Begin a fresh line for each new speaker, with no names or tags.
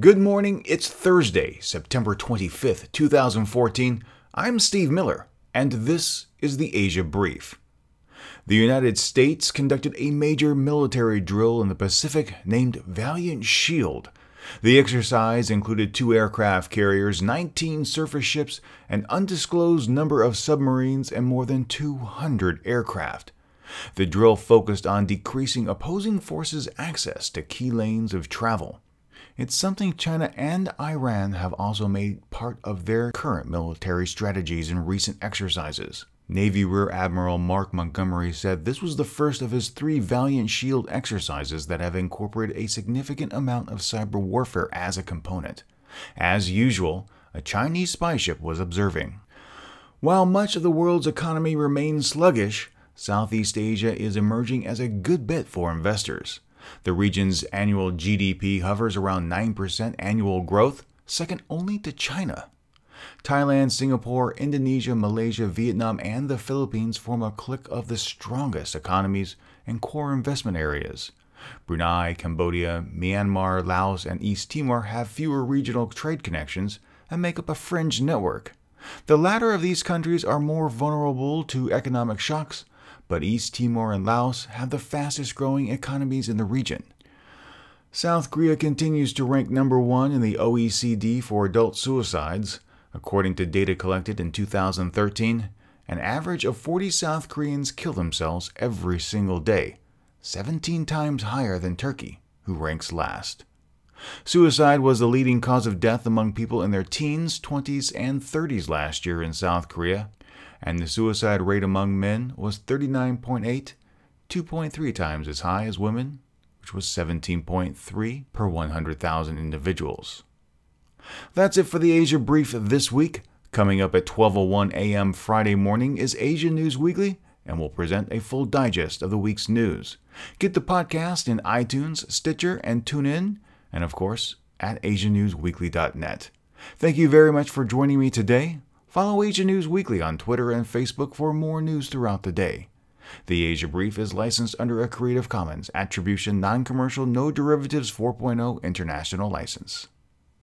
Good morning, it's Thursday, September 25th, 2014. I'm Steve Miller, and this is the Asia Brief. The United States conducted a major military drill in the Pacific named Valiant Shield. The exercise included 2 aircraft carriers, 19 surface ships, an undisclosed number of submarines, and more than 200 aircraft. The drill focused on decreasing opposing forces' access to key lanes of travel. It's something China and Iran have also made part of their current military strategies in recent exercises. Navy Rear Admiral Mark Montgomery said this was the first of his 3 Valiant Shield exercises that have incorporated a significant amount of cyber warfare as a component. As usual, a Chinese spy ship was observing. While much of the world's economy remains sluggish, Southeast Asia is emerging as a good bet for investors. The region's annual GDP hovers around 9% annual growth, second only to China. Thailand, Singapore, Indonesia, Malaysia, Vietnam, and the Philippines form a clique of the strongest economies and core investment areas. Brunei, Cambodia, Myanmar, Laos, and East Timor have fewer regional trade connections and make up a fringe network. The latter of these countries are more vulnerable to economic shocks, but East Timor and Laos have the fastest growing economies in the region. South Korea continues to rank number 1 in the OECD for adult suicides. According to data collected in 2013, an average of 40 South Koreans kill themselves every single day, 17 times higher than Turkey, who ranks last. Suicide was the leading cause of death among people in their teens, 20s, and 30s last year in South Korea, and the suicide rate among men was 39.8, 2.3 times as high as women, which was 17.3 per 100,000 individuals. That's it for the Asia Brief this week. Coming up at 12:01 a.m. Friday morning is Asia News Weekly, and we'll present a full digest of the week's news. Get the podcast in iTunes, Stitcher, and TuneIn, and of course, at asianewsweekly.net. Thank you very much for joining me today. Follow Asia News Weekly on Twitter and Facebook for more news throughout the day. The Asia Brief is licensed under a Creative Commons Attribution Non-Commercial No Derivatives 4.0 International License.